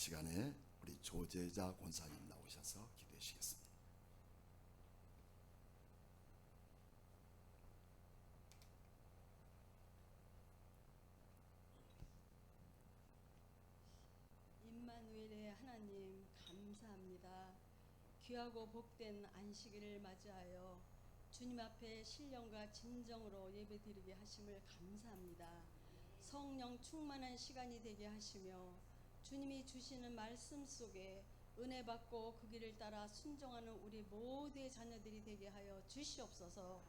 시간에 우리 조재자 권사님 나오셔서 기도해 주시겠습니다. 임마누엘의 하나님 감사합니다. 귀하고 복된 안식일을 맞이하여 주님 앞에 신령과 진정으로 예배드리게 하심을 감사합니다. 성령 충만한 시간이 되게 하시며 주님이 주시는 말씀 속에 은혜 받고 그 길을 따라 순종하는 우리 모두의 자녀들이 되게 하여 주시옵소서.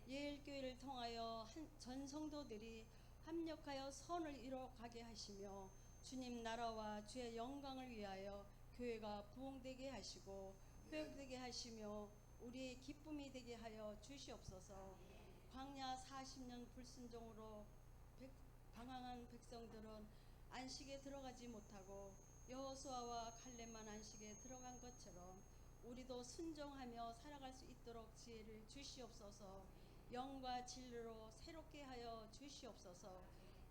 예일교회를 통하여 전 성도들이 합력하여 선을 이뤄가게 하시며 주님 나라와 주의 영광을 위하여 교회가 부흥되게 하시고 회복되게 하시며 우리의 기쁨이 되게 하여 주시옵소서. 광야 40년 불순종으로 방황한 백성들은 안식에 들어가지 못하고 여호수아와 칼렙만 안식에 들어간 것처럼 우리도 순종하며 살아갈 수 있도록 지혜를 주시옵소서. 영과 진리로 새롭게 하여 주시옵소서.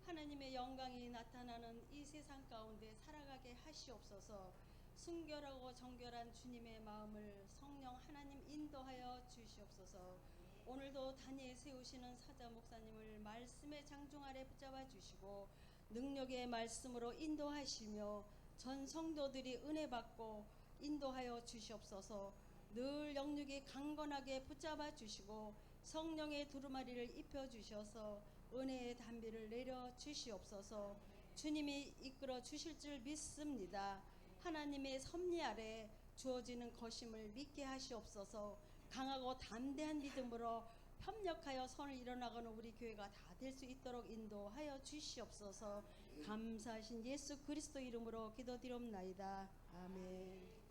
하나님의 영광이 나타나는 이 세상 가운데 살아가게 하시옵소서. 순결하고 정결한 주님의 마음을 성령 하나님 인도하여 주시옵소서. 오늘도 단위에 세우시는 사자 목사님을 말씀의 장중 아래 붙잡아 주시고 능력의 말씀으로 인도하시며 전 성도들이 은혜 받고 인도하여 주시옵소서. 늘 영육이 강건하게 붙잡아 주시고 성령의 두루마리를 입혀 주셔서 은혜의 담비를 내려 주시옵소서. 주님이 이끌어 주실 줄 믿습니다. 하나님의 섭리 아래 주어지는 것임을 믿게 하시옵소서. 강하고 담대한 믿음으로 협력하여 선을 이뤄나가는 우리 교회가 다 될 수 있도록 인도하여 주시옵소서. 감사하신 예수 그리스도 이름으로 기도드리옵나이다. 아멘.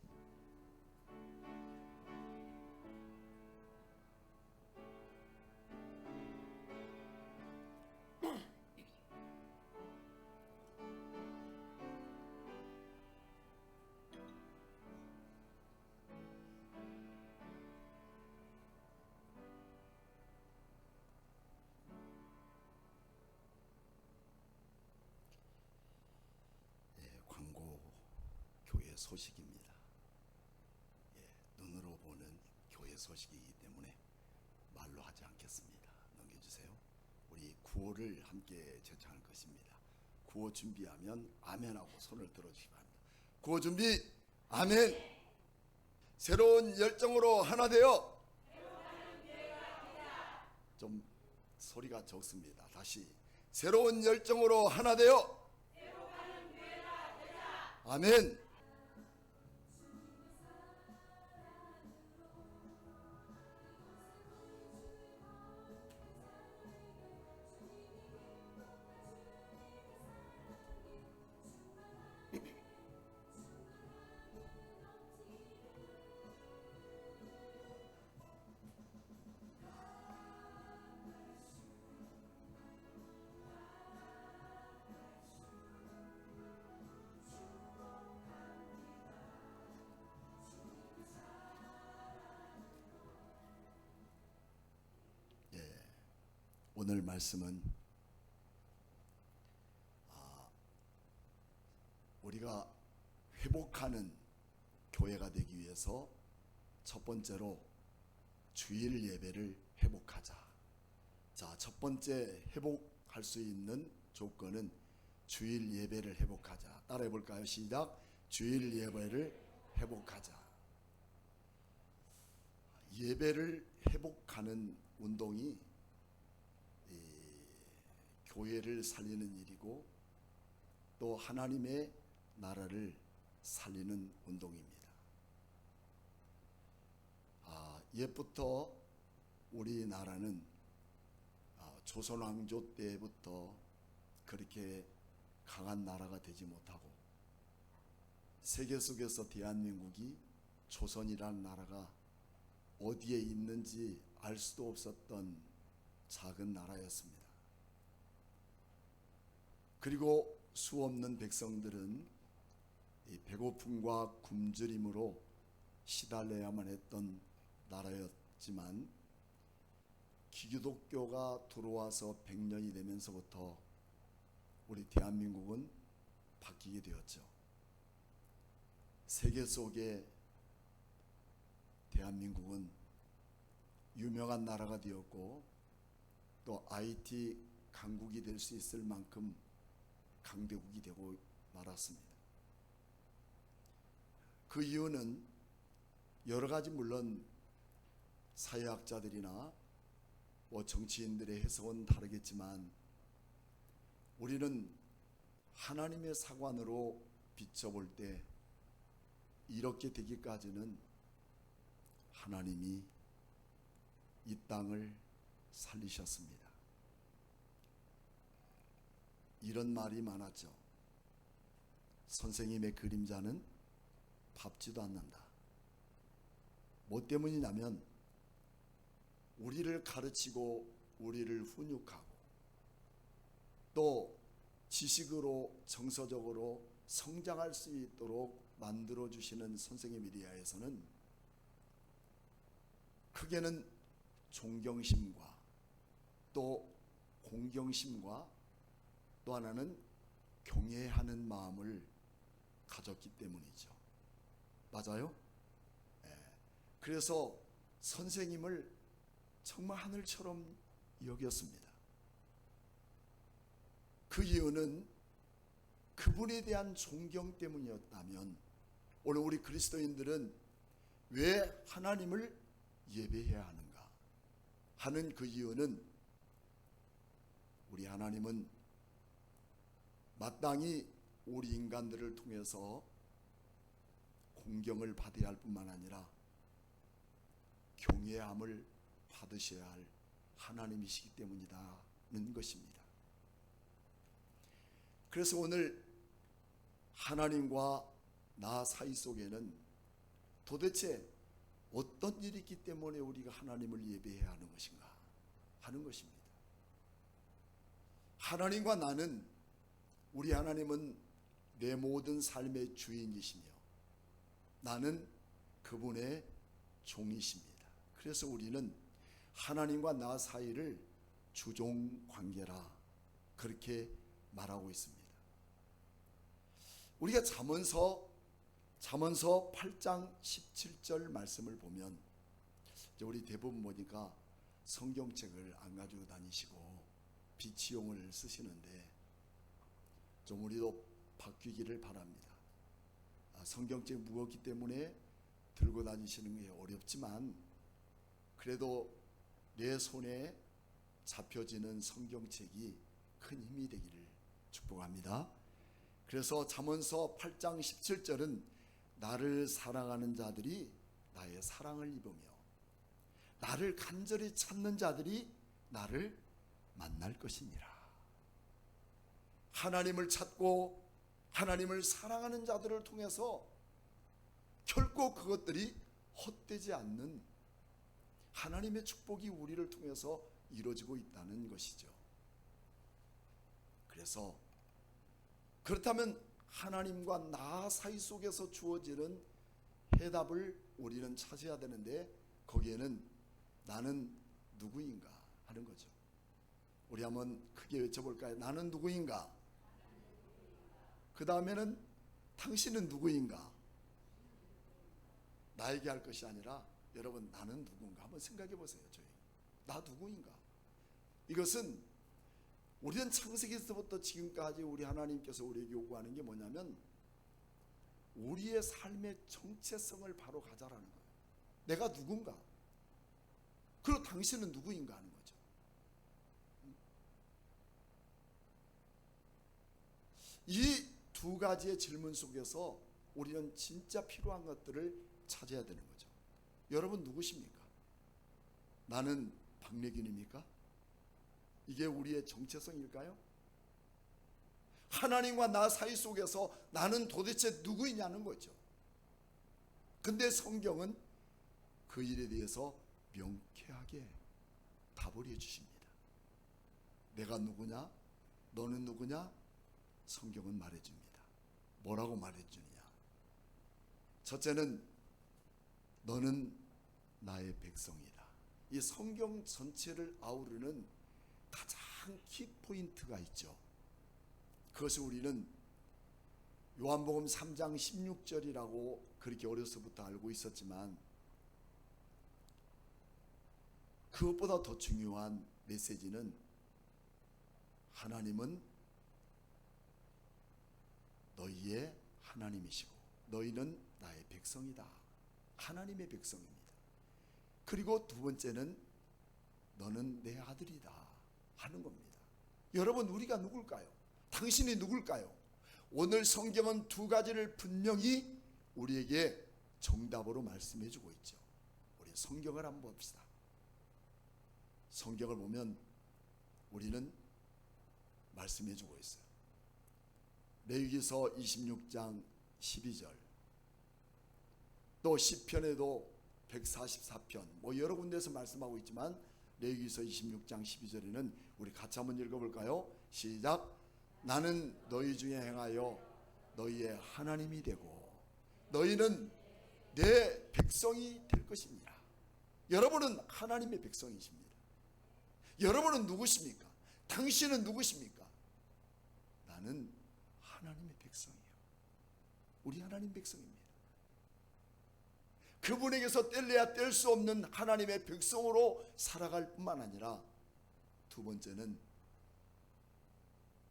광고 교회 소식입니다. 눈으로 보는 교회 소식이기 때문에 말로 하지 않겠습니다. 넘겨주세요. 우리 구호를 함께 제창할 것입니다. 구호 준비하면 아멘하고 손을 들어주시기 바랍니다. 구호 준비, 아멘. 새로운 열정으로 하나 되어. 좀 소리가 적습니다. 다시 새로운 열정으로 하나 되어. 아멘. 오늘 말씀은 우리가 회복하는 교회가 되기 위해서 첫 번째로 주일 예배를 회복하자. 자, 첫 번째 회복할 수 있는 조건은 주일 예배를 회복하자. 따라해 볼까요? 시작. 주일 예배를 회복하자. 예배를 회복하는 운동이 교회를 살리는 일이고 또 하나님의 나라를 살리는 운동입니다. 옛부터 우리나라는 조선 왕조 때부터 그렇게 강한 나라가 되지 못하고 세계 속에서 대한민국이 조선이라는 나라가 어디에 있는지 알 수도 없었던 작은 나라였습니다. 그리고 수없는 백성들은 이 배고픔과 굶주림으로 시달려야만 했던 나라였지만 기독교가 들어와서 100년이 되면서부터 우리 대한민국은 바뀌게 되었죠. 세계 속에 대한민국은 유명한 나라가 되었고 또 IT 강국이 될 수 있을 만큼 강대국이 되고 말았습니다. 그 이유는 여러 가지 물론 사회학자들이나 정치인들의 해석은 다르겠지만 우리는 하나님의 사관으로 비춰볼 때 이렇게 되기까지는 하나님이 이 땅을 살리셨습니다. 이런 말이 많았죠. 선생님의 그림자는 밟지도 않는다. 뭐 때문이냐면 우리를 가르치고 우리를 훈육하고 또 지식으로 정서적으로 성장할 수 있도록 만들어주시는 선생님에 대하여서는 크게는 존경심과 또 공경심과 또 하나는 경외하는 마음을 가졌기 때문이죠. 맞아요? 그래서 선생님을 정말 하늘처럼 여겼습니다. 그 이유는 그분에 대한 존경 때문이었다면 오늘 우리 그리스도인들은 왜 하나님을 예배해야 하는가 하는 그 이유는 우리 하나님은 마땅히 우리 인간들을 통해서 공경을 받아야 할 뿐만 아니라 경외함을 받으셔야 할 하나님이시기 때문이다는 것입니다. 그래서 오늘 하나님과 나 사이 속에는 도대체 어떤 일이 있기 때문에 우리가 하나님을 예배해야 하는 것인가 하는 것입니다. 하나님과 나는 우리 하나님은 내 모든 삶의 주인이시며 나는 그분의 종이십니다. 그래서 우리는 하나님과 나 사이를 주종 관계라 그렇게 말하고 있습니다. 우리가 잠언서 8장 17절 말씀을 보면 우리 대부분 보니까 성경책을 안 가지고 다니시고 비치용을 쓰시는데 좀 우리도 바뀌기를 바랍니다. 성경책 무겁기 때문에 들고 다니시는 게 어렵지만 그래도 내 손에 잡혀지는 성경책이 큰 힘이 되기를 축복합니다. 그래서 잠언서 8장 17절은 나를 사랑하는 자들이 나의 사랑을 입으며 나를 간절히 찾는 자들이 나를 만날 것이니라. 하나님을 찾고 하나님을 사랑하는 자들을 통해서 결코 그것들이 헛되지 않는 하나님의 축복이 우리를 통해서 이루어지고 있다는 것이죠. 그래서 그렇다면 하나님과 나 사이 속에서 주어지는 해답을 우리는 찾아야 되는데 거기에는 나는 누구인가 하는 거죠. 우리 한번 크게 외쳐볼까요? 나는 누구인가? 그 다음에는 당신은 누구인가? 나에게 할 것이 아니라 여러분 나는 누군가 한번 생각해 보세요. 나 누구인가? 이것은 우리는 창세기에서부터 지금까지 우리 하나님께서 우리에게 요구하는 게 뭐냐면 우리의 삶의 정체성을 바로 가자라는 거예요. 내가 누군가? 그리고 당신은 누구인가 하는 거죠. 이 두 가지의 질문 속에서 우리는 진짜 필요한 것들을 찾아야 되는 거죠. 여러분 누구십니까? 나는 박래균입니까? 이게 우리의 정체성일까요? 하나님과 나 사이 속에서 나는 도대체 누구이냐는 거죠. 근데 성경은 그 일에 대해서 명쾌하게 답을 해주십니다. 내가 누구냐? 너는 누구냐? 성경은 말해줍니다. 뭐라고 말해주느냐? 첫째는 너는 나의 백성이다. 이 성경 전체를 아우르는 가장 키포인트가 있죠. 그것을 우리는 요한복음 3장 16절이라고 그렇게 어려서부터 알고 있었지만 그것보다 더 중요한 메시지는 하나님은 너희의 하나님이시고 너희는 나의 백성이다. 하나님의 백성입니다. 그리고 두 번째는 너는 내 아들이다 하는 겁니다. 여러분, 우리가 누굴까요? 당신이 누굴까요? 오늘 성경은 두 가지를 분명히 우리에게 정답으로 말씀해 주고 있죠. 우리 성경을 한번 봅시다. 성경을 보면 우리는 말씀해 주고 있어요. 레위기서 26장 12절, 또 시편에도 144편 뭐 여러 군데에서 말씀하고 있지만 레위기서 26장 12절에는 우리 같이 한번 읽어볼까요? 시작. 나는 너희 중에 행하여 너희의 하나님이 되고 너희는 내 백성이 될 것입니다. 여러분은 하나님의 백성이십니다. 여러분은 누구십니까? 당신은 누구십니까? 나는 하나님의 백성이에요. 우리 하나님 백성입니다. 그분에게서 뗄래야 뗄 수 없는 하나님의 백성으로 살아갈 뿐만 아니라 두 번째는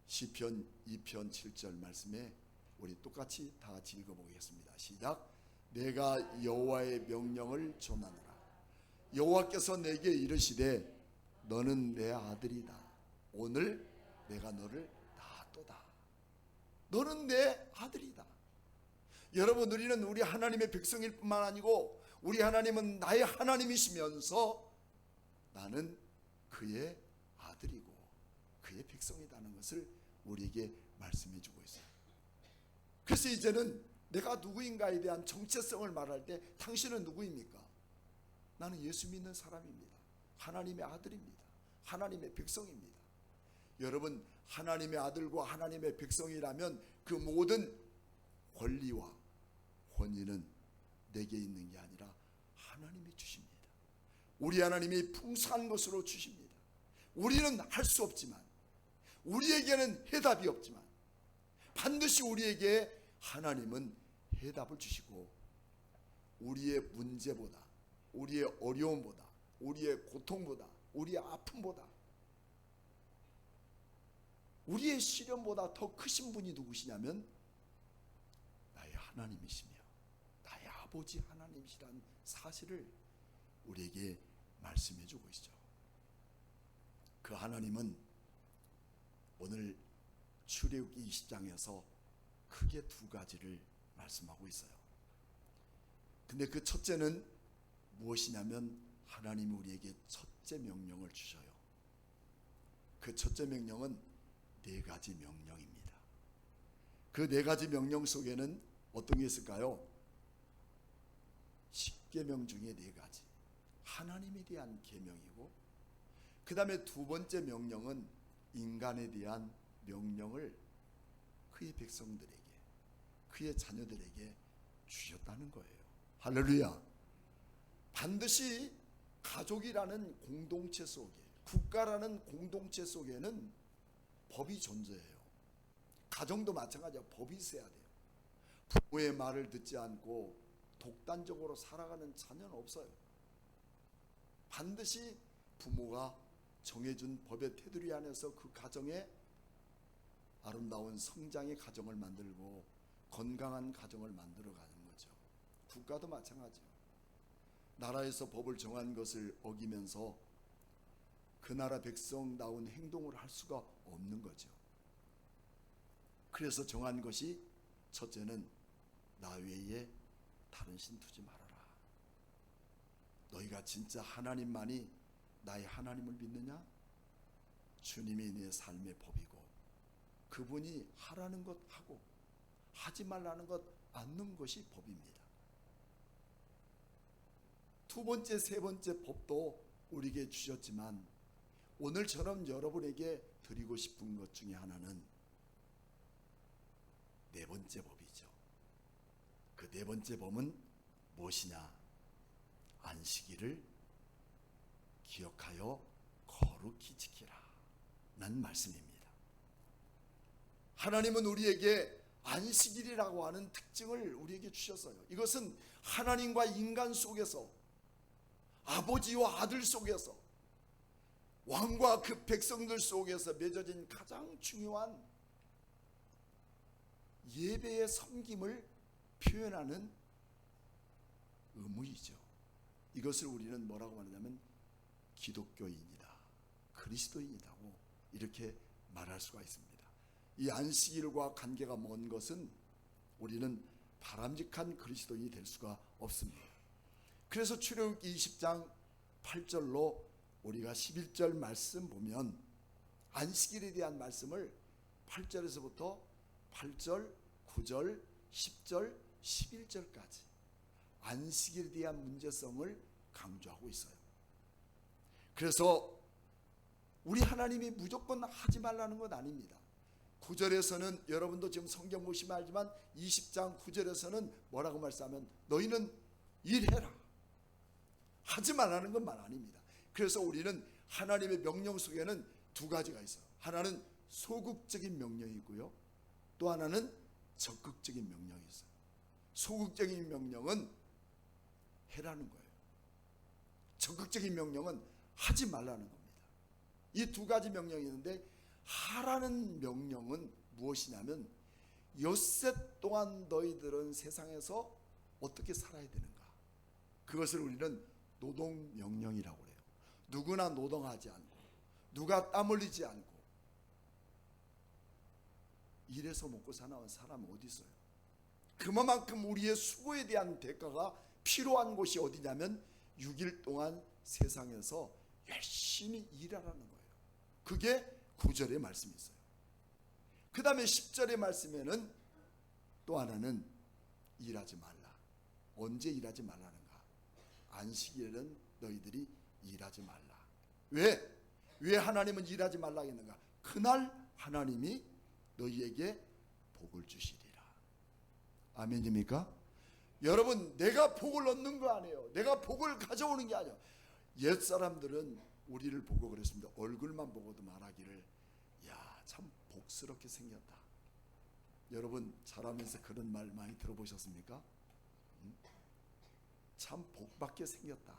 시편 2편 7절 말씀에 우리 똑같이 다 같이 읽어보겠습니다. 시작. 내가 여호와의 명령을 전하노라. 여호와께서 내게 이르시되 너는 내 아들이다. 오늘 내가 너를 낳았도다. 너는 내 아들이다. 여러분, 우리는 우리 하나님의 백성일 뿐만 아니고 우리 하나님은 나의 하나님이시면서 나는 그의 아들이고 그의 백성이라는 것을 우리에게 말씀해 주고 있어요. 그래서 이제는 내가 누구인가에 대한 정체성을 말할 때 당신은 누구입니까? 나는 예수 믿는 사람입니다. 하나님의 아들입니다. 하나님의 백성입니다. 여러분, 하나님의 아들과 하나님의 백성이라면 그 모든 권리와 권위는 내게 있는 게 아니라 하나님이 주십니다. 우리 하나님이 풍성한 것으로 주십니다. 우리는 할 수 없지만, 우리에게는 해답이 없지만 반드시 우리에게 하나님은 해답을 주시고 우리의 문제보다, 우리의 어려움보다, 우리의 고통보다, 우리의 아픔보다, 우리의 시련보다 더 크신 분이 누구시냐면 나의 하나님이시며 나의 아버지 하나님이시라는 사실을 우리에게 말씀해 주고 있죠. 그 하나님은 오늘 출애굽기 20장에서 크게 두 가지를 말씀하고 있어요. 근데 그 첫째는 무엇이냐면 하나님이 우리에게 첫째 명령을 주셔요. 그 첫째 명령은 네 가지 명령입니다. 그 네 가지 명령 속에는 어떤 게 있을까요? 십계명 중에 네 가지, 하나님에 대한 계명이고, 그 다음에 두 번째 명령은 인간에 대한 명령을 그의 백성들에게, 그의 자녀들에게 주셨다는 거예요. 할렐루야. 반드시 가족이라는 공동체 속에, 국가라는 공동체 속에는 법이 존재해요. 가정도 마찬가지야. 법이 있어야 돼요. 부모의 말을 듣지 않고 독단적으로 살아가는 자녀는 없어요. 반드시 부모가 정해준 법의 테두리 안에서 그 가정에 아름다운 성장의 가정을 만들고 건강한 가정을 만들어가는 거죠. 국가도 마찬가지예요. 나라에서 법을 정한 것을 어기면서 그 나라 백성다운 행동을 할 수가 없는 거죠. 그래서 정한 것이 첫째는 나 외에 다른 신 두지 말아라. 너희가 진짜 하나님만이 나의 하나님을 믿느냐? 주님이 내 삶의 법이고 그분이 하라는 것 하고 하지 말라는 것 않는 것이 법입니다. 두 번째, 세 번째 법도 우리에게 주셨지만 오늘처럼 여러분에게 드리고 싶은 것 중에 하나는 네 번째 법이죠. 그 네 번째 법은 무엇이냐? 안식일을 기억하여 거룩히 지키라 라는 말씀입니다. 하나님은 우리에게 안식일이라고 하는 특징을 우리에게 주셨어요. 이것은 하나님과 인간 속에서, 아버지와 아들 속에서, 왕과 그 백성들 속에서 맺어진 가장 중요한 예배의 섬김을 표현하는 의무이죠. 이것을 우리는 뭐라고 말하냐면 기독교인이다, 그리스도인이라고 이렇게 말할 수가 있습니다. 이 안식일과 관계가 먼 것은 우리는 바람직한 그리스도인이 될 수가 없습니다. 그래서 출애굽기 20장 8절로 우리가 11절 말씀 보면 안식일에 대한 말씀을 8절에서부터 8절, 9절, 10절, 11절까지 안식일에 대한 문제성을 강조하고 있어요. 그래서 우리 하나님이 무조건 하지 말라는 건 아닙니다. 9절에서는 여러분도 지금 성경 보시면 알지만 20장 9절에서는 뭐라고 말씀하면 너희는 일해라, 하지 말라는 것만 아닙니다. 그래서 우리는 하나님의 명령 속에는 두 가지가 있어요. 하나는 소극적인 명령이고요, 또 하나는 적극적인 명령이 있어요. 소극적인 명령은 해라는 거예요. 적극적인 명령은 하지 말라는 겁니다. 이 두 가지 명령이 있는데, 하라는 명령은 무엇이냐면 엿새 동안 너희들은 세상에서 어떻게 살아야 되는가, 그것을 우리는 노동명령이라고 해요. 누구나 노동하지 않고, 누가 땀 흘리지 않고 일해서 먹고 사는 사람은 어디 있어요? 그만큼 우리의 수고에 대한 대가가 필요한 곳이 어디냐면 6일 동안 세상에서 열심히 일하라는 거예요. 그게 9절의 말씀이 있어요. 그 다음에 10절의 말씀에는 또 하나는 일하지 말라. 언제 일하지 말라는가? 안식일에는 너희들이 일하지 말라. 왜 하나님은 일하지 말라 했는가? 그날 하나님이 너희에게 복을 주시리라. 아멘입니까? 여러분, 내가 복을 얻는 거 아니에요. 내가 복을 가져오는 게 아니에요. 옛 사람들은 우리를 보고 그랬습니다. 얼굴만 보고도 말하기를, 야, 참 복스럽게 생겼다. 여러분, 자라면서 그런 말 많이 들어보셨습니까? 참 복받게 생겼다.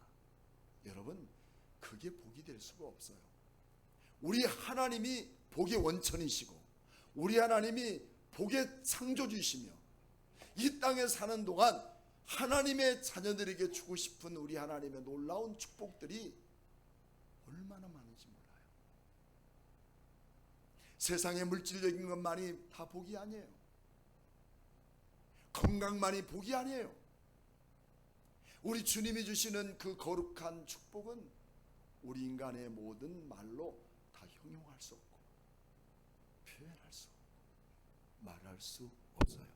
여러분, 그게 복이 될 수가 없어요. 우리 하나님이 복의 원천이시고, 우리 하나님이 복의 창조주이시며, 이 땅에 사는 동안 하나님의 자녀들에게 주고 싶은 우리 하나님의 놀라운 축복들이 얼마나 많은지 몰라요. 세상의 물질적인 것만이 다 복이 아니에요. 건강만이 복이 아니에요. 우리 주님이 주시는 그 거룩한 축복은 우리 인간의 모든 말로 다 형용할 수 없고, 표현할 수 없고, 말할 수 없어요.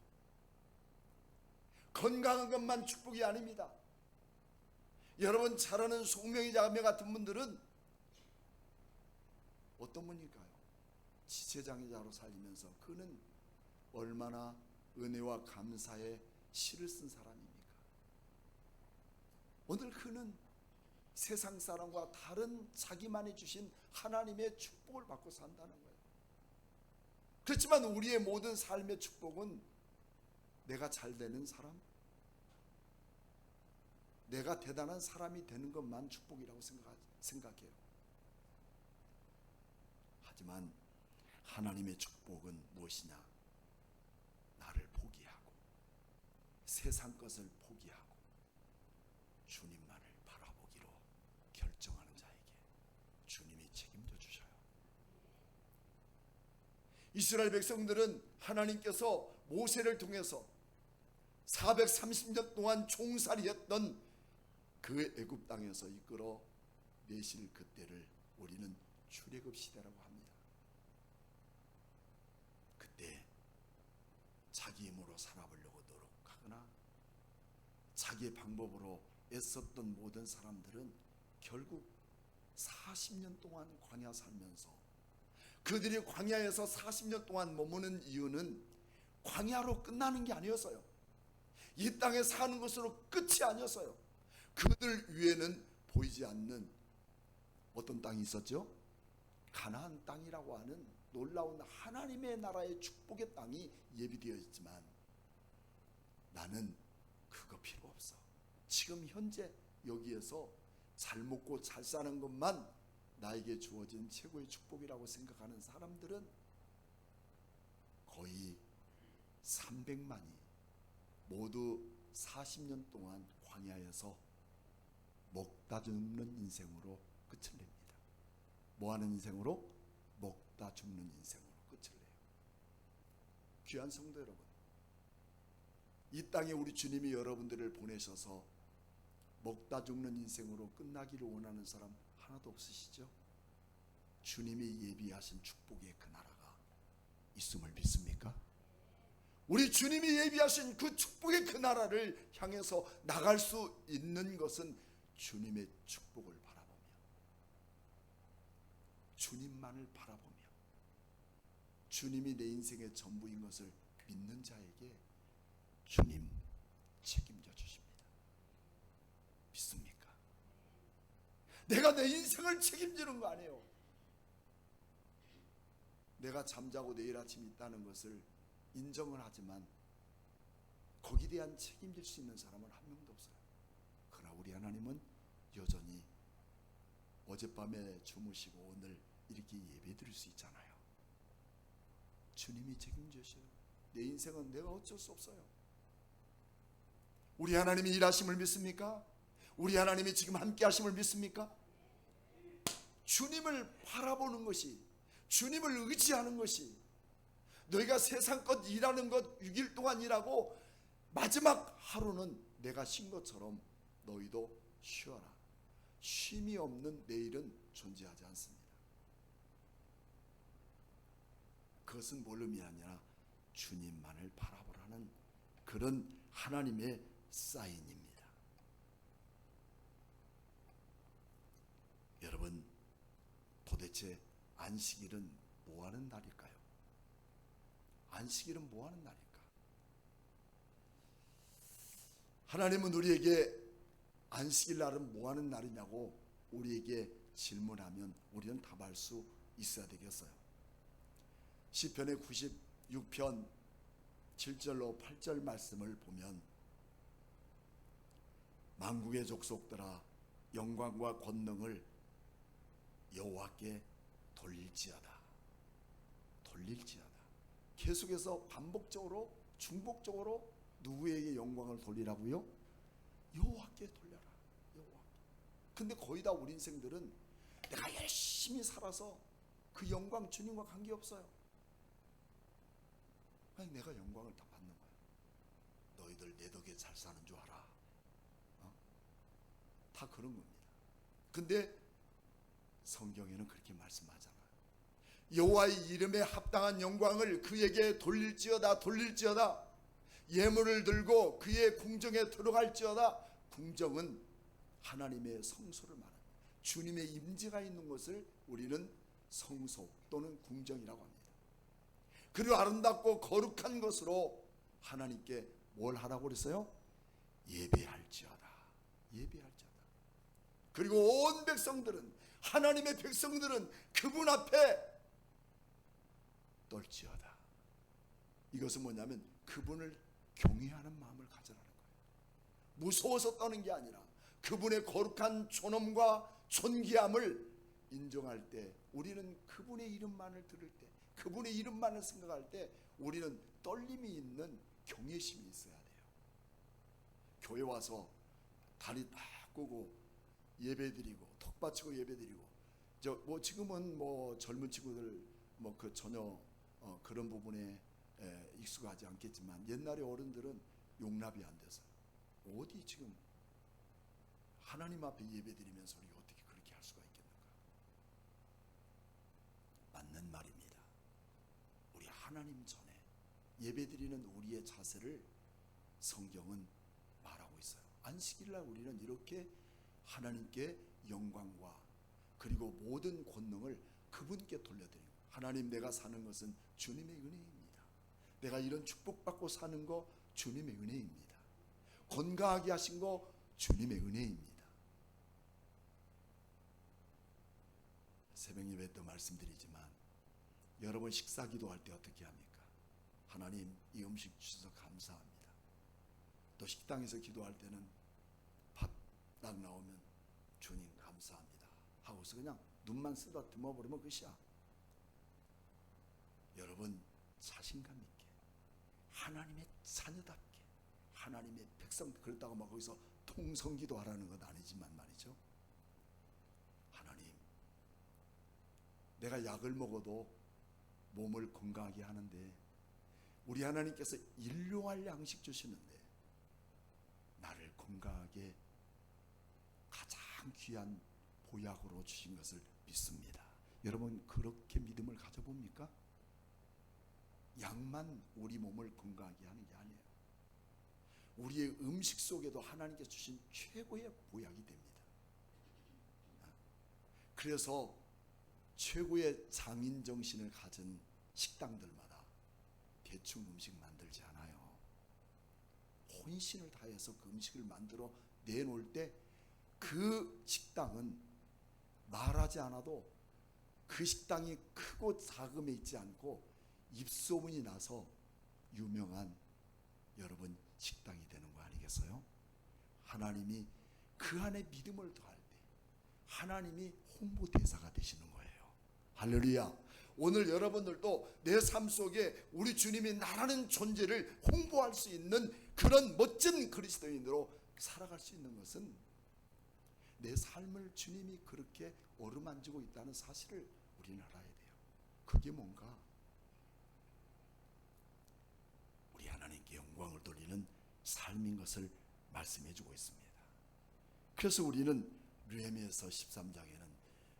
건강한 것만 축복이 아닙니다. 여러분, 잘 아는 송명희 자매 같은 분들은 어떤 분일까요? 지체장애자로 살리면서 그는 얼마나 은혜와 감사의 시를 쓴 사람입니까? 오늘 그는 세상 사람과 다른 자기만이 주신 하나님의 축복을 받고 산다는 거예요. 그렇지만 우리의 모든 삶의 축복은 내가 잘 되는 사람, 내가 대단한 사람이 되는 것만 축복이라고 생각해요. 하지만 하나님의 축복은 무엇이냐? 나를 포기하고, 세상 것을 포기하고 주님만을 바라보기로 결정하는 자에게 주님이 책임져 주셔요. 이스라엘 백성들은 하나님께서 모세를 통해서 430년 동안 종살이했던 그 애굽 땅에서 이끌어 내실 그때를 우리는 출애굽 시대라고 합니다. 그때 자기 힘으로 살아보려고 노력하거나 자기의 방법으로 애썼던 모든 사람들은 결국 40년 동안 광야 살면서, 그들이 광야에서 40년 동안 머무는 이유는 광야로 끝나는 게 아니었어요. 이 땅에 사는 것으로 끝이 아니었어요. 그들 위에는 보이지 않는 어떤 땅이 있었죠? 가나안 땅이라고 하는 놀라운 하나님의 나라의 축복의 땅이 예비되어 있지만 나는 그거 필요 없어. 지금 현재 여기에서 잘 먹고 잘 사는 것만 나에게 주어진 최고의 축복이라고 생각하는 사람들은 거의 300만이 모두 40년 동안 광야에서 먹다 죽는 인생으로 끝을 냅니다. 뭐하는 인생으로? 먹다 죽는 인생으로 끝을 내요. 귀한 성도 여러분, 이 땅에 우리 주님이 여러분들을 보내셔서 먹다 죽는 인생으로 끝나기를 원하는 사람 하나도 없으시죠? 주님이 예비하신 축복의 그 나라가 있음을 믿습니까? 우리 주님이 예비하신 그 축복의 그 나라를 향해서 나갈 수 있는 것은 주님의 축복을 바라보며, 주님만을 바라보며, 주님이 내 인생의 전부인 것을 믿는 자에게 주님 책임져 주십니다. 믿습니까? 내가 내 인생을 책임지는 거 아니에요. 내가 잠자고 내일 아침 있다는 것을 인정을 하지만 거기에 대한 책임질 수 있는 사람은 한 명도 없어요. 그러나 우리 하나님은 여전히 어젯밤에 주무시고 오늘 이렇게 예배 드릴 수 있잖아요. 주님이 책임져셔요. 내 인생은 내가 어쩔 수 없어요. 우리 하나님이 일하심을 믿습니까? 우리 하나님이 지금 함께 하심을 믿습니까? 주님을 바라보는 것이, 주님을 의지하는 것이, 너희가 세상껏 일하는 것 6일 동안 일하고 마지막 하루는 내가 쉰 것처럼 너희도 쉬어라. 쉼이 없는 내일은 존재하지 않습니다. 그것은 뭘 의미하냐? 주님만을 바라보라는 그런 하나님의 사인입니다. 여러분, 도대체 안식일은 뭐하는 날일까요? 안식일은 뭐하는 날일까? 하나님은 우리에게 안식일 날은 뭐하는 날이냐고 우리에게 질문하면 우리는 답할 수 있어야 되겠어요. 시편의 96편 7절로 8절 말씀을 보면 만국의 족속들아 영광과 권능을 여호와께 돌릴지어다. 계속해서 반복적으로 중복적으로 누구에게 영광을 돌리라고요? 여호와께 돌려라. 여호와께. 근데 거의 다 우리 인생들은 내가 열심히 살아서 그 영광 주님과 관계없어요. 아니, 내가 영광을 다 받는 거야. 너희들 내 덕에 잘 사는 줄 알아. 다 그런 겁니다. 근데 성경에는 그렇게 말씀하잖아요. 여호와의 이름에 합당한 영광을 그에게 돌릴지어다. 예물을 들고 그의 궁정에 들어갈지어다. 궁정은 하나님의 성소를 말합니다. 주님의 임재가 있는 것을 우리는 성소 또는 궁정이라고 합니다. 그리고 아름답고 거룩한 것으로 하나님께 뭘 하라고 그랬어요? 예배할지어다. 그리고 온 백성들은, 하나님의 백성들은 그분 앞에 떨지어다. 이것은 뭐냐면 그분을 경외하는 마음을 가져라는 거예요. 무서워서 떠는 게 아니라 그분의 거룩한 존엄과 존귀함을 인정할 때, 우리는 그분의 이름만을 들을 때, 그분의 이름만을 생각할 때 우리는 떨림이 있는 경외심이 있어야 돼요. 교회 와서 다리 딱 끄고 예배드리고 턱받치고 예배드리고, 뭐 지금은 뭐 젊은 친구들 뭐 그 전혀 그런 부분에 익숙하지 않겠지만 옛날에 어른들은 용납이 안 돼서요. 어디 지금 하나님 앞에 예배드리면서 우리가 어떻게 그렇게 할 수가 있겠는가? 맞는 말입니다. 우리 하나님 전에 예배드리는 우리의 자세를 성경은 말하고 있어요. 안식일날 우리는 이렇게 하나님께 영광과 그리고 모든 권능을 그분께 돌려드리고, 하나님, 내가 사는 것은 주님의 은혜입니다. 내가 이런 축복받고 사는 거 주님의 은혜입니다. 건강하게 하신 거 주님의 은혜입니다. 새벽 예배 때 말씀드리지만 여러분 식사 기도할 때 어떻게 합니까? 하나님, 이 음식 주셔서 감사합니다. 또 식당에서 기도할 때는 밥 딱 나오면 주님 감사합니다 하고서 그냥 눈만 쓰다듬어 버리면 끝이야. 여러분 자신감 있게 하나님의 자녀답게 하나님의 백성, 그렇다고 막 거기서 통성기도 하라는 건 아니지만 말이죠. 하나님, 내가 약을 먹어도 몸을 건강하게 하는데 우리 하나님께서 일용할 양식 주시는데 나를 건강하게 가장 귀한 보약으로 주신 것을 믿습니다. 여러분 그렇게 믿음을 가져봅니까? 약만 우리 몸을 건강하게 하는 게 아니에요. 우리의 음식 속에도 하나님께서 주신 최고의 보약이 됩니다. 그래서 최고의 장인 정신을 가진 식당들마다 대충 음식 만들지 않아요. 혼신을 다해서 그 음식을 만들어 내놓을 때 그 식당은 말하지 않아도 그 식당이 크고 작음에 있지 않고 입소문이 나서 유명한 여러분 식당이 되는 거 아니겠어요? 하나님이 그 안에 믿음을 더할 때 하나님이 홍보대사가 되시는 거예요. 할렐루야. 오늘 여러분들도 내 삶 속에 우리 주님이 나라는 존재를 홍보할 수 있는 그런 멋진 그리스도인으로 살아갈 수 있는 것은 내 삶을 주님이 그렇게 어루만지고 있다는 사실을 우리는 알아야 돼요. 그게 뭔가? 우리 하나님께 영광을 돌리는 삶인 것을 말씀해 주고 있습니다. 그래서 우리는 르헤미야서 13장에는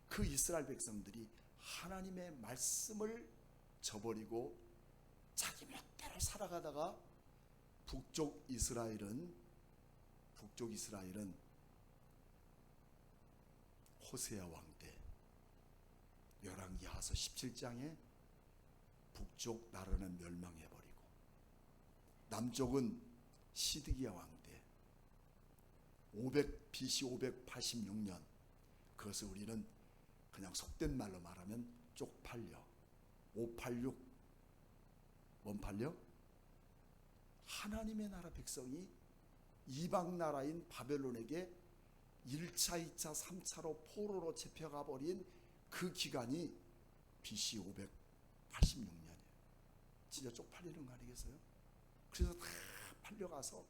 그 이스라엘 백성들이 하나님의 말씀을 저버리고 자기 멋대로 살아가다가 북쪽 이스라엘은 호세아 왕 때 열왕기하서 17장에 북쪽 나라는 멸망해버리고 남쪽은 시드기야 왕 때 BC 586년, 그것을 우리는 그냥 속된 말로 말하면 쪽팔려 586, 뭔 팔려? 하나님의 나라 백성이 이방 나라인 바벨론에게 1차, 2차, 3차로 포로로 잡혀가 버린 그 기간이 BC 586년이에요. 진짜 쪽팔리는 거 아니겠어요? 그래서 다 팔려가서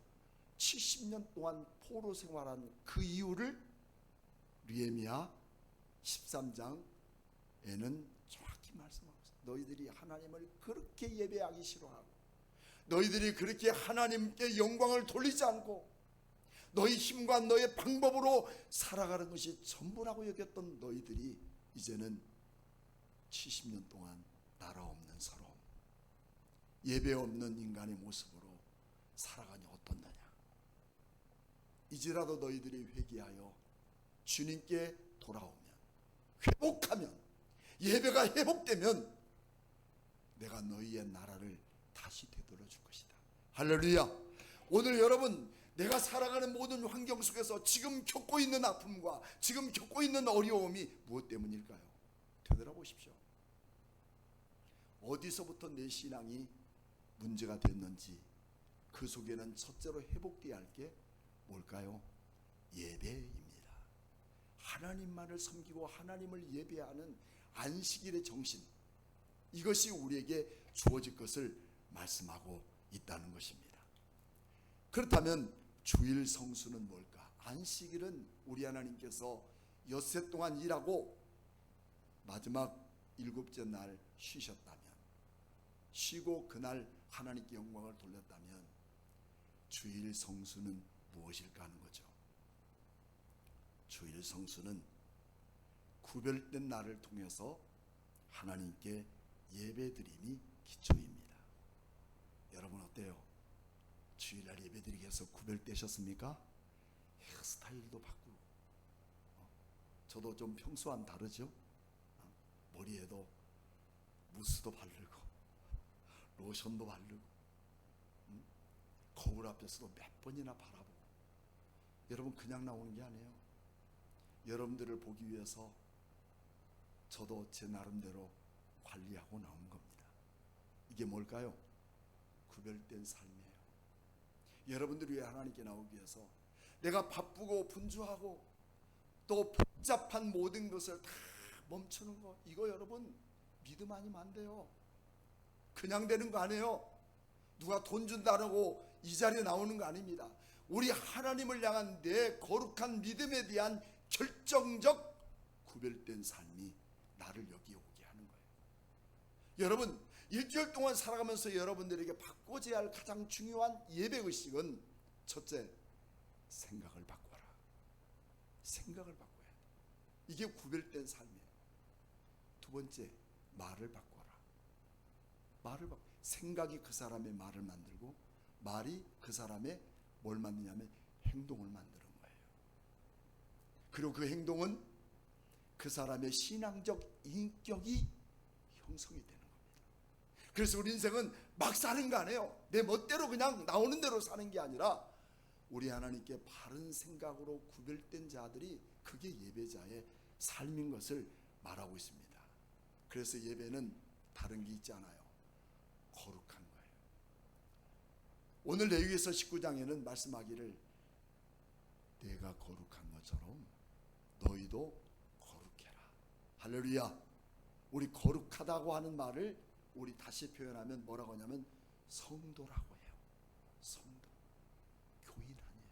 70년 동안 포로 생활한 그 이유를 르헤미야 13장에는 정확히 말씀하고 있어요. 너희들이 하나님을 그렇게 예배하기 싫어하고 너희들이 그렇게 하나님께 영광을 돌리지 않고 너희 힘과 너의 방법으로 살아가는 것이 전부라고 여겼던 너희들이 이제는 70년 동안 나라 없는 서러움, 예배 없는 인간의 모습으로 살아가니 어떻느냐. 이제라도 너희들이 회개하여 주님께 돌아오면, 회복하면, 예배가 회복되면 내가 너희의 나라를 다시 되돌려 줄 것이다. 할렐루야. 오늘 여러분, 내가 살아가는 모든 환경 속에서 지금 겪고 있는 아픔과 지금 겪고 있는 어려움이 무엇 때문일까요? 되돌아보십시오. 어디서부터 내 신앙이 문제가 됐는지, 그 속에는 첫째로 회복되어야 할 게 뭘까요? 예배입니다. 하나님만을 섬기고 하나님을 예배하는 안식일의 정신, 이것이 우리에게 주어질 것을 말씀하고 있다는 것입니다. 그렇다면 주일 성수는 뭘까? 안식일은 우리 하나님께서 엿새 동안 일하고 마지막 7째 날 쉬셨다면, 쉬고 그날 하나님께 영광을 돌렸다면 주일 성수는 무엇일까 하는 거죠. 주일 성수는 구별된 날을 통해서 하나님께 예배드림이 기초입니다. 여러분 어때요? 주일날 예배드리기 위해서 구별되셨습니까? 헤어스타일도 바꾸고, 저도 좀 평소와는 다르죠? 머리에도 무스도 바르고 로션도 바르고 거울 앞에서도 몇 번이나 바라보고. 여러분 그냥 나오는 게 아니에요. 여러분들을 보기 위해서 저도 제 나름대로 관리하고 나온 겁니다. 이게 뭘까요? 구별된 삶이에요. 여러분들이 왜 하나님께 나오기 위해서 내가 바쁘고 분주하고 또 복잡한 모든 것을 다 멈추는 거, 이거 여러분 믿음 아니면 안 돼요. 그냥 되는 거 아니에요. 누가 돈 준다고 이 자리에 나오는 거 아닙니다. 우리 하나님을 향한 내 거룩한 믿음에 대한 결정적 구별된 삶이 나를 여기 오게 하는 거예요. 여러분, 일주일 동안 살아가면서 여러분들에게 바꿔야 할 가장 중요한 예배의식은 첫째, 생각을 바꿔라. 생각을 바꿔야 돼. 이게 구별된 삶이에요. 두 번째, 말을 바꿔라. 말을 바꿔. 생각이 그 사람의 말을 만들고 말이 그 사람의 뭘 만드냐면 행동을 만드는 거예요. 그리고 그 행동은 그 사람의 신앙적 인격이 형성이 되는 겁니다. 그래서 우리 인생은 막 사는 거 아니에요. 내 멋대로 그냥 나오는 대로 사는 게 아니라 우리 하나님께 바른 생각으로 구별된 자들이, 그게 예배자의 삶인 것을 말하고 있습니다. 그래서 예배는 다른 게 있지 않아요. 거룩한 거예요. 오늘 레위기서 19장에는 말씀하기를 내가 거룩한 것처럼 너희도 거룩해라. 할렐루야. 우리 거룩하다고 하는 말을 우리 다시 표현하면 뭐라고 하냐면 성도라고 해요. 성도. 교인 아니에요.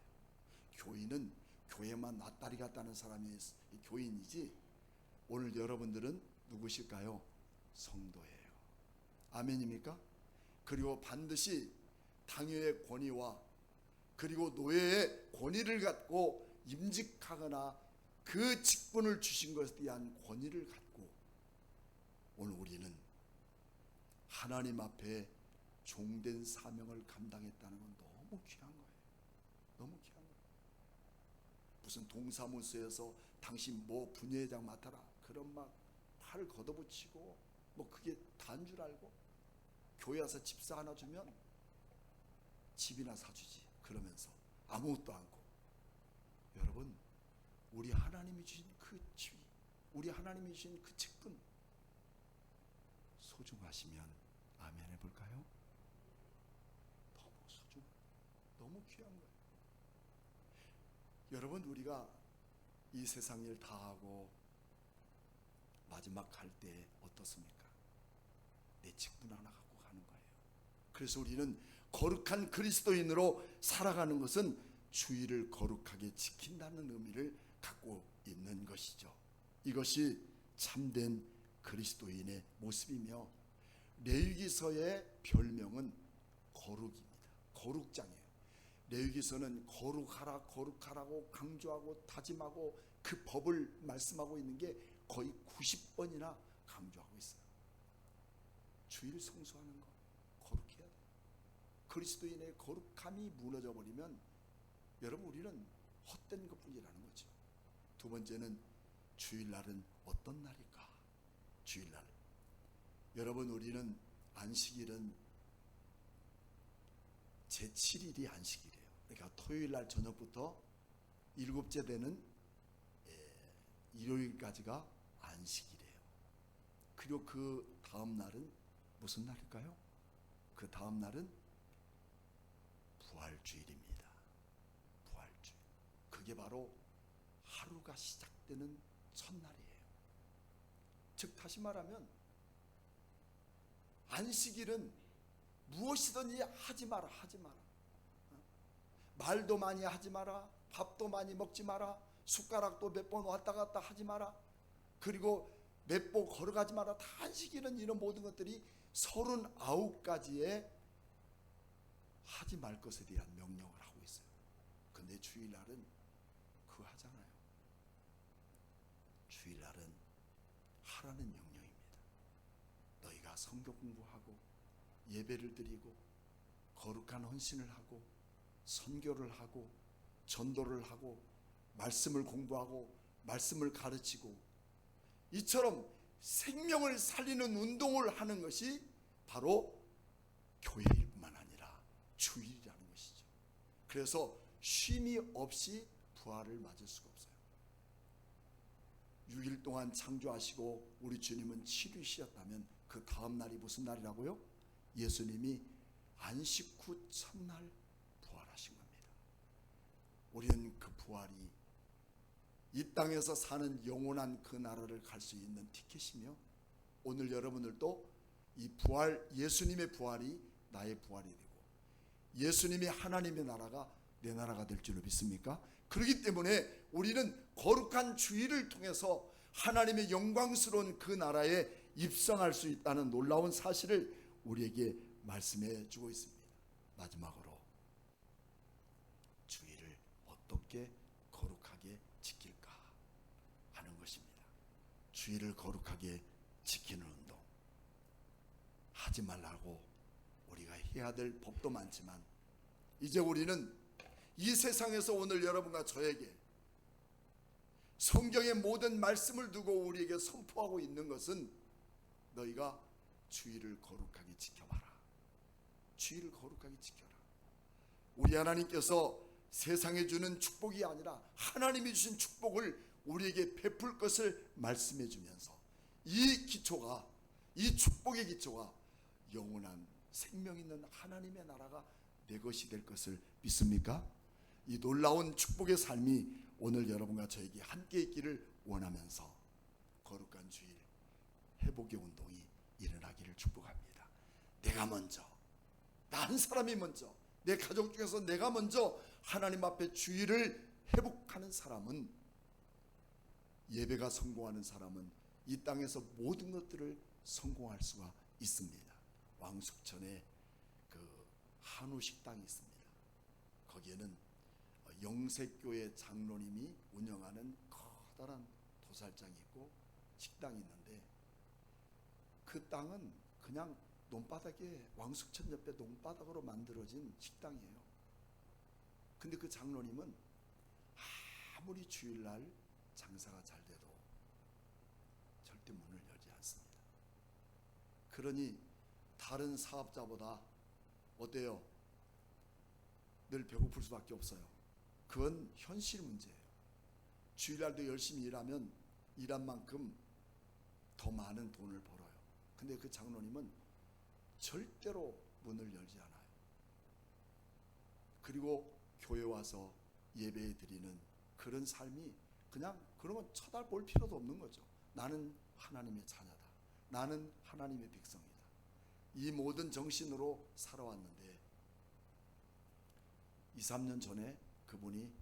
교인은 교회만 낫다리 갔다는 사람이 교인이지, 오늘 여러분들은 누구실까요? 성도예요. 아멘입니까? 그리고 반드시 당회의 권위와 그리고 노예의 권위를 갖고 임직하거나 그 직분을 주신 것에 대한 권위를 갖고 오늘 우리는 하나님 앞에 종된 사명을 감당했다는 건 너무 귀한 거예요. 너무 귀한 거예요. 무슨 동사무소에서 당신 뭐 분회장 맡아라, 그런 막 팔을 걷어붙이고 뭐 그게 다인 줄 알고, 교회 와서 집사 하나 주면 집이나 사주지 그러면서 아무것도 않고. 여러분, 우리 하나님이 주신 그 지위, 우리 하나님이 주신 그 직분 소중하시면 아멘 해볼까요? 너무 소중해요. 너무 귀한 거예요. 여러분, 우리가 이 세상 일 다 하고 마지막 갈 때 어떻습니까? 내 직분 하나 갖고 가는 거예요. 그래서 우리는 거룩한 그리스도인으로 살아가는 것은 주의를 거룩하게 지킨다는 의미를 갖고 있는 것이죠. 이것이 참된 그리스도인의 모습이며, 레위기서의 별명은 거룩입니다. 거룩장이에요. 레위기서는 거룩하라, 거룩하라고 강조하고 다짐하고 그 법을 말씀하고 있는 게 거의 90번이나 강조하고 있어요. 주의를 성수하는 거, 거룩해야 돼. 그리스도인의 거룩함이 무너져 버리면 여러분, 우리는 헛된 것뿐이라는 거죠. 두 번째는 주일날은 어떤 날일까? 주일날, 여러분, 우리는 안식일은 제7일이 안식일이에요. 그러니까 토요일날 저녁부터 일곱째 되는 일요일까지가 안식일이에요. 그리고 그 다음 날은 무슨 날일까요? 그 다음 날은 부활주일입니다. 부활주일. 그게 바로 하루가 시작되는 첫날이에요. 즉 다시 말하면 안식일은 무엇이든지 하지 마라, 하지 마라. 말도 많이 하지 마라. 밥도 많이 먹지 마라. 숟가락도 몇 번 왔다 갔다 하지 마라. 그리고 몇 번 걸어가지 마라. 다 안식일은 이런 모든 것들이 39가지의 하지 말 것에 대한 명령을 하고 있어요. 근데 주일날은 그거 하잖아요. 주일날은 하라는 명령입니다. 너희가 성경 공부하고 예배를 드리고 거룩한 헌신을 하고 선교를 하고 전도를 하고 말씀을 공부하고 말씀을 가르치고, 이처럼 생명을 살리는 운동을 하는 것이 바로 교회일 뿐만 아니라 주일이라는 것이죠. 그래서 쉼이 없이 부활을 맞을 수가 없어요. 6일 동안 창조하시고 우리 주님은 7일 쉬었다면 그 다음 날이 무슨 날이라고요? 예수님이 안식 후 첫날 부활하신 겁니다. 우리는 그 부활이 이 땅에서 사는 영원한 그 나라를 갈 수 있는 티켓이며, 오늘 여러분들도 이 부활, 예수님의 부활이 나의 부활이 되고 예수님이 하나님의 나라가 내 나라가 될 줄로 믿습니까? 그렇기 때문에 우리는 거룩한 주일을 통해서 하나님의 영광스러운 그 나라에 입성할 수 있다는 놀라운 사실을 우리에게 말씀해 주고 있습니다. 마지막으로 주일을 어떻게 거룩하게 지킬까 하는 것입니다. 주일을 거룩하게 지키는 운동, 하지 말라고 우리가 해야 될 법도 많지만, 이제 우리는 이 세상에서 오늘 여러분과 저에게 성경의 모든 말씀을 두고 우리에게 선포하고 있는 것은, 너희가 주일을 거룩하게 지켜봐라. 주일을 거룩하게 지켜라. 우리 하나님께서 세상에 주는 축복이 아니라 하나님이 주신 축복을 우리에게 베풀 것을 말씀해 주면서, 이 기초가, 이 축복의 기초가 영원한 생명 있는 하나님의 나라가 내 것이 될 것을 믿습니까? 이 놀라운 축복의 삶이 오늘 여러분과 저에게 함께 있기를 원하면서 거룩한 주일 회복의 운동이 일어나기를 축복합니다. 내가 먼저, 나 한 사람이 먼저, 내 가족 중에서 내가 먼저 하나님 앞에 주일을 회복하는 사람은, 예배가 성공하는 사람은 이 땅에서 모든 것들을 성공할 수가 있습니다. 왕숙천에 그 한우 식당이 있습니다. 거기에는 영색교회 장로님이 운영하는 커다란 도살장이 있고 식당이 있는데, 그 땅은 그냥 논바닥에, 왕숙천 옆에 논바닥으로 만들어진 식당이에요. 근데 그 장로님은 아무리 주일날 장사가 잘 돼도 절대 문을 열지 않습니다. 그러니 다른 사업자보다 어때요? 늘 배고플 수밖에 없어요. 그건 현실 문제예요. 주일날도 열심히 일하면 일한 만큼 더 많은 돈을 벌어요. 근데 그 장로님은 절대로 문을 열지 않아요. 그리고 교회 와서 예배 드리는 그런 삶이, 그냥 그러면 쳐다볼 필요도 없는 거죠. 나는 하나님의 자녀다. 나는 하나님의 백성이다. 이 모든 정신으로 살아왔는데 2, 3년 전에 그분이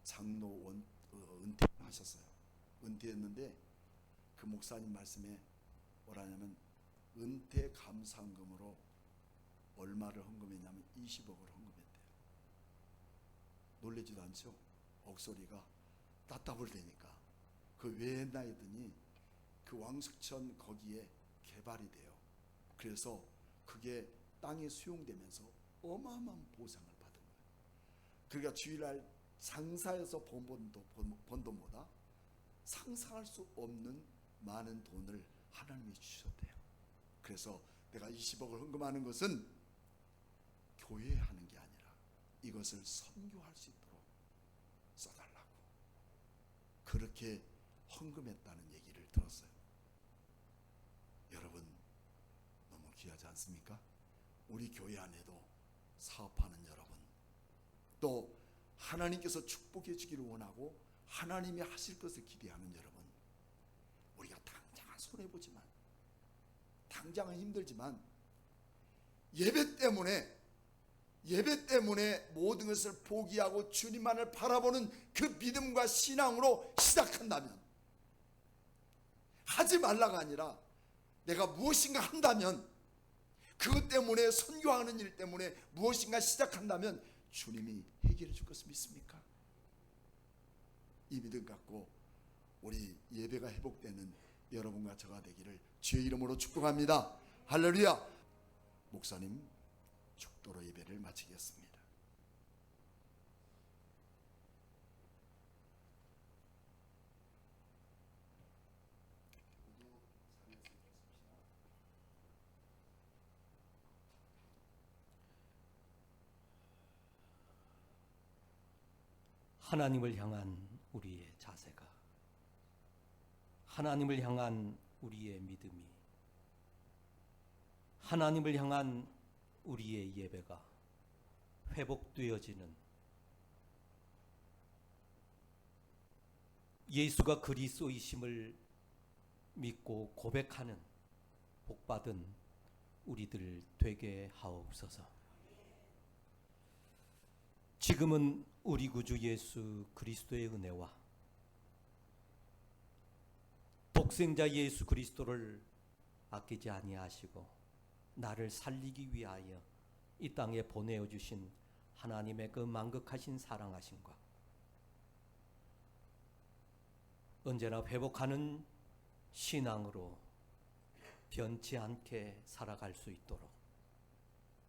장로 은퇴하셨어요. 은퇴했는데 그 목사님 말씀에 뭐라냐면, 은퇴 감사금으로 얼마를 헌금했냐면 20억을 헌금했대요. 놀라지도 않죠? 억소리가 따따블 되니까. 그 왜 했나 했더니 그 왕숙천 거기에 개발이 돼요. 그래서 그게 땅에 수용되면서 어마어마한 보상을 받은 거예요. 그러니까 주일날 장사해서 번 돈보다 상상할 수 없는 많은 돈을 하나님이 주셨대요. 그래서 내가 20억을 헌금하는 것은 교회에 하는 게 아니라 이것을 선교할 수 있도록 써달라고, 그렇게 헌금했다는 얘기를 들었어요. 여러분, 너무 귀하지 않습니까? 우리 교회 안에도 사업하는 여러분, 또 하나님께서 축복해 주기를 원하고 하나님이 하실 것을 기대하는 여러분, 우리가 당장은 손해보지만, 당장은 힘들지만, 예배 때문에 모든 것을 포기하고 주님만을 바라보는 그 믿음과 신앙으로 시작한다면, 하지 말라가 아니라 내가 무엇인가 한다면, 그것 때문에, 선교하는 일 때문에 무엇인가 시작한다면 주님이 해결해 줄 것을 믿습니까? 이 믿음 갖고 우리 예배가 회복되는 여러분과 저가 되기를 주의 이름으로 축복합니다. 할렐루야. 목사님 축도로 예배를 마치겠습니다. 하나님을 향한 우리의 자세가, 하나님을 향한 우리의 믿음이 하나님을 향한 우리의 예배가 회복되어지는, 예수가 그리스도이심을 믿고 고백하는 복받은 우리들 되게 하옵소서. 지금은 우리 구주 예수 그리스도의 은혜와 독생자 예수 그리스도를 아끼지 아니하시고 나를 살리기 위하여 이 땅에 보내어 주신 하나님의 그 만극하신 사랑하심과 언제나 회복하는 신앙으로 변치 않게 살아갈 수 있도록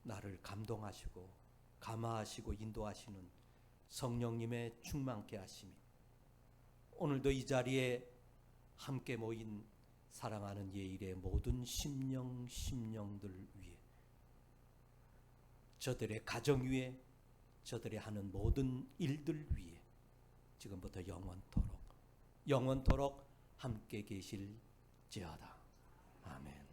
나를 감동하시고 감화하시고 인도하시는 성령님의 충만케 하심이 오늘도 이 자리에 함께 모인 사랑하는 예일의 모든 심령들 위에, 저들의 가정 위에, 저들의 하는 모든 일들 위에 지금부터 영원토록 함께 계실지어다. 아멘.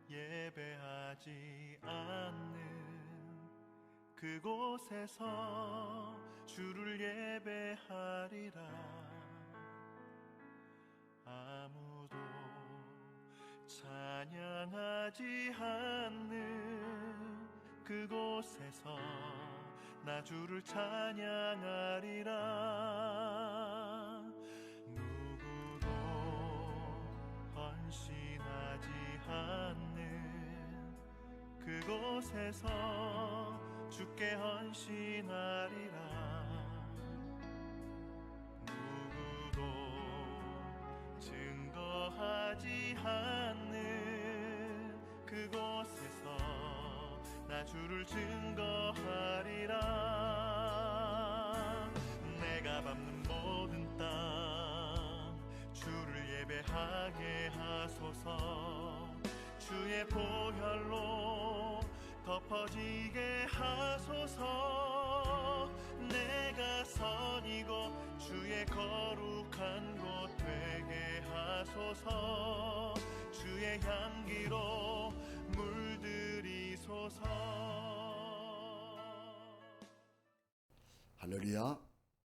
예배하지 않는 그곳에서 주를 예배하리라. 아무도 찬양하지 않는 그곳에서 나 주를 찬양하리라. 누구도 헌신하지 않는 그곳에서 주께 헌신하리라. 누구도 증거하지 않는 그곳에서 나 주를 증거하리라. 내가 밟는 모든 땅 주를 예배하게 하소서. 주의 보혈로 덮어지게 하소서. 내가 선이고 주의 거룩한 곳 되게 하소서. 주의 향기로 물들이소서. 할렐루야.